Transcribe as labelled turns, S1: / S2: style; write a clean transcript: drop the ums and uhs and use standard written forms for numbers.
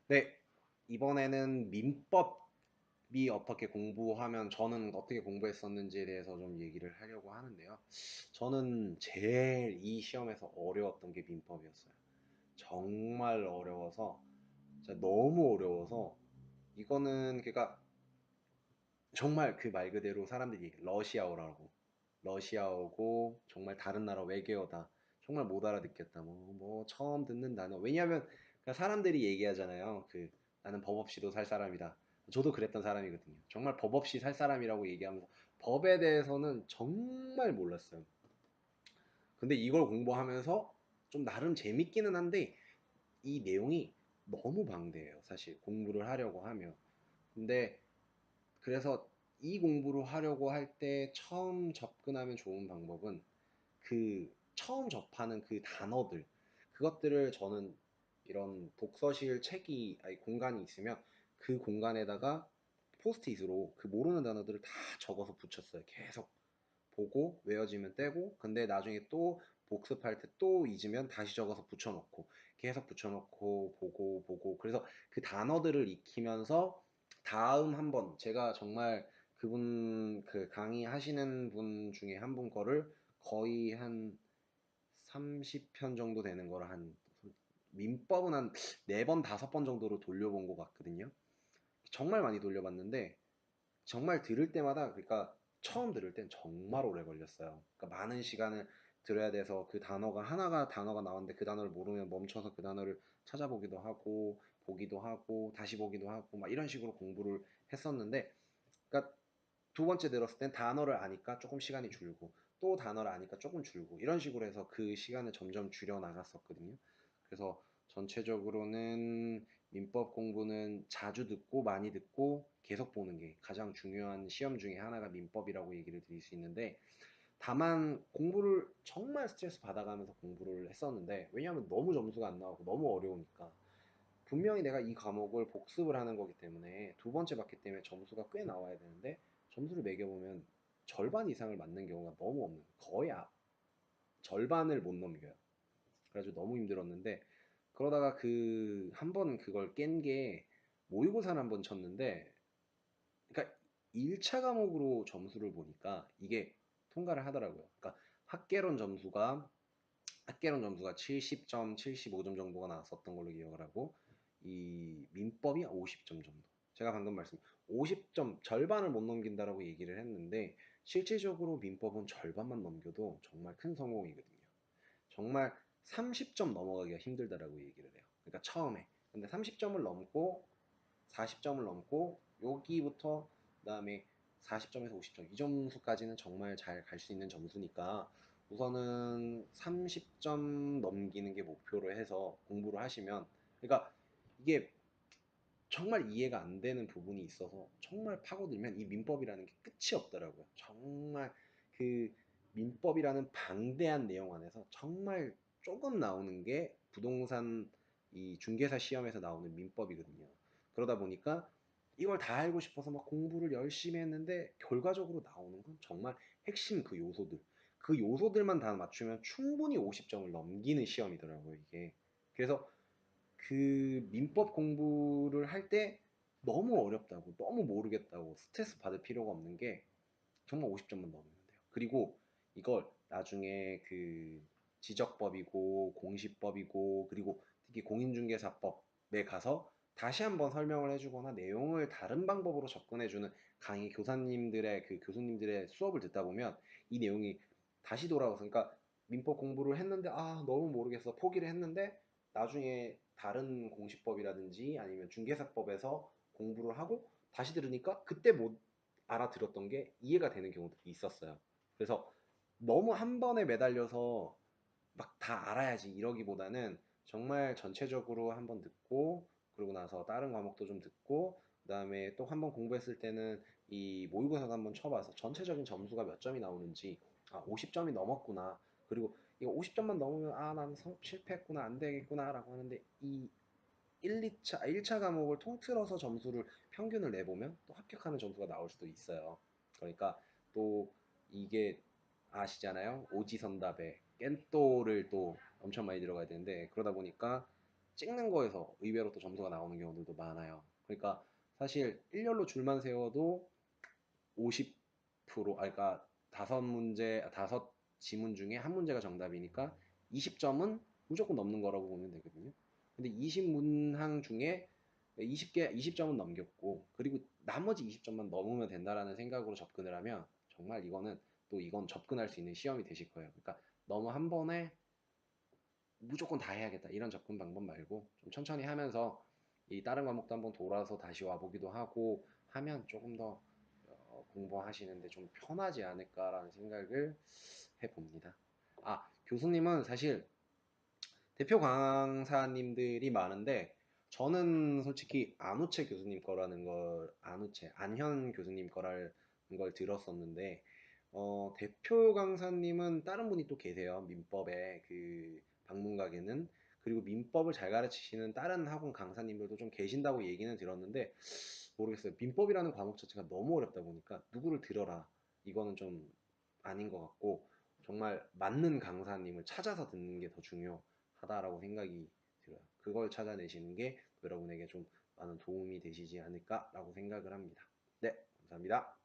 S1: 네, 이번에는 민법이 어떻게 공부하면 저는 어떻게 공부했었는지에 대해서 좀 얘기를 하려고 하는데요. 저는 제일 이 시험에서 어려웠던 게 민법이었어요. 정말 어려워서, 진짜 너무 어려워서, 이거는 그러니까 정말 그 말 그대로 사람들이 러시아어라고, 러시아어고 정말 다른 나라 외계어다. 정말 못 알아듣겠다. 뭐 처음 듣는 단어. 왜냐하면 그러니까 사람들이 얘기하잖아요. 나는 법 없이도 살 사람이다. 저도 그랬던 사람이거든요. 정말 법 없이 살 사람이라고 얘기하면서 법에 대해서는 정말 몰랐어요. 근데 이걸 공부하면서 좀 나름 재밌기는 한데 이 내용이 너무 방대해요. 사실 공부를 하려고 하면. 근데 그래서 이 공부를 하려고 할 때 처음 접근하면 좋은 방법은 처음 접하는 그 단어들, 그것들을 저는 이런 독서실 책이, 아니, 공간이 있으면 그 공간에다가 포스트잇으로 그 모르는 단어들을 다 적어서 붙였어요. 계속 보고 외워지면 떼고, 근데 나중에 또 복습할 때 또 잊으면 다시 적어서 붙여놓고, 계속 붙여놓고 보고 그래서 그 단어들을 익히면서 다음 한번 제가 정말 그 강의하시는 분 중에 한 분 거를 거의 한 30편 정도 되는 거를 한 민법은 한 4번, 5번 정도로 돌려본 것 같거든요. 정말 많이 돌려봤는데 정말 들을 때마다, 그러니까 처음 들을 땐 정말 오래 걸렸어요. 그러니까 많은 시간을 들어야 돼서 그 단어가 나왔는데 그 단어를 모르면 멈춰서 그 단어를 찾아보기도 하고 보기도 하고 다시 보기도 하고 막 이런 식으로 공부를 했었는데, 그러니까 두 번째 들었을 땐 단어를 아니까 조금 시간이 줄고 또 단어를 아니까 조금 줄고 이런 식으로 해서 그 시간을 점점 줄여 나갔었거든요. 그래서 전체적으로는 민법 공부는 자주 듣고 많이 듣고 계속 보는 게 가장 중요한 시험 중에 하나가 민법이라고 얘기를 드릴 수 있는데, 다만 공부를 정말 스트레스 받아가면서 공부를 했었는데, 왜냐하면 너무 점수가 안 나오고 너무 어려우니까 분명히 내가 이 과목을 복습을 하는 거기 때문에 두 번째 봤기 때문에 점수가 꽤 나와야 되는데 점수를 매겨보면 절반 이상을 맞는 경우가 너무 없는, 거의 절반을 못 넘겨요. 그래가지고 너무 힘들었는데, 그러다가 한 번 그걸 깬 게 모의고사를 한 번 쳤는데, 그러니까 1차 과목으로 점수를 보니까 이게 통과를 하더라고요. 그러니까 학개론 점수가 학개론 점수가 70점, 75점 정도가 나왔었던 걸로 기억을 하고, 이 민법이 50점 정도. 제가 방금 50점, 절반을 못 넘긴다라고 얘기를 했는데 실질적으로 민법은 절반만 넘겨도 정말 큰 성공이거든요. 정말 30점 넘어가기가 힘들다라고 얘기를 해요. 그러니까 처음에. 근데 30점을 넘고 40점을 넘고 여기부터 그다음에 40점에서 50점 이 점수까지는 정말 잘 갈 수 있는 점수니까 우선은 30점 넘기는 게 목표로 해서 공부를 하시면, 그러니까 이게 정말 이해가 안 되는 부분이 있어서 정말 파고들면 이 민법이라는 게 끝이 없더라고요. 정말 그 민법이라는 방대한 내용 안에서 정말 조금 나오는 게 부동산 이 중개사 시험에서 나오는 민법이거든요. 그러다 보니까 이걸 다 알고 싶어서 막 공부를 열심히 했는데 결과적으로 나오는 건 정말 핵심 그 요소들. 그 요소들만 다 맞추면 충분히 50점을 넘기는 시험이더라고요, 이게. 그래서 그 민법 공부를 할 때 너무 어렵다고, 너무 모르겠다고 스트레스 받을 필요가 없는 게 정말 50점만 넘으면 돼요. 그리고 이걸 나중에 지적법이고 공시법이고 그리고 특히 공인중개사법에 가서 다시 한번 설명을 해주거나 내용을 다른 방법으로 접근해주는 강의 교사님들의 교수님들의 수업을 듣다 보면 이 내용이 다시 돌아와서, 그러니까 민법 공부를 했는데 너무 모르겠어 포기를 했는데 나중에 다른 공시법이라든지 아니면 중개사법에서 공부를 하고 다시 들으니까 그때 못 알아들었던 게 이해가 되는 경우들이 있었어요. 그래서 너무 한 번에 매달려서 막 다 알아야지 이러기보다는 정말 전체적으로 한번 듣고 그러고 나서 다른 과목도 좀 듣고 그다음에 또 한번 공부했을 때는 이 모의고사도 한번 쳐봐서 전체적인 점수가 몇 점이 나오는지, 50점이 넘었구나, 그리고 이거 50점만 넘으면 나는 실패했구나, 안 되겠구나라고 하는데 이 1차 과목을 통틀어서 점수를 평균을 내보면 또 합격하는 점수가 나올 수도 있어요. 그러니까 또 이게 아시잖아요. 오지선답에 깬또를 또 엄청 많이 들어가야 되는데, 그러다 보니까 찍는 거에서 의외로 또 점수가 나오는 경우들도 많아요. 그러니까 사실 일렬로 줄만 세워도 50%, 그러니까 다섯 지문 중에 한 문제가 정답이니까 20점은 무조건 넘는 거라고 보면 되거든요. 근데 20문항 중에 20점은 넘겼고, 그리고 나머지 20점만 넘으면 된다라는 생각으로 접근을 하면 정말 이건 접근할 수 있는 시험이 되실 거예요. 그러니까 너무 한 번에 무조건 다 해야겠다 이런 접근 방법 말고 좀 천천히 하면서 이 다른 과목도 한번 돌아서 다시 와보기도 하고 하면 조금 더 공부하시는데 좀 편하지 않을까라는 생각을 해봅니다. 아, 교수님은 사실 대표 강사님들이 많은데 저는 솔직히 안우채 교수님 거라는 걸 안현 교수님 거라는 걸 들었었는데 대표 강사님은 다른 분이 또 계세요. 민법의 그 방문각에는. 그리고 민법을 잘 가르치시는 다른 학원 강사님들도 좀 계신다고 얘기는 들었는데 모르겠어요. 민법이라는 과목 자체가 너무 어렵다 보니까 누구를 들어라 이거는 좀 아닌 것 같고 정말 맞는 강사님을 찾아서 듣는 게 더 중요하다라고 생각이 들어요. 그걸 찾아내시는 게 여러분에게 좀 많은 도움이 되시지 않을까라고 생각을 합니다. 네, 감사합니다.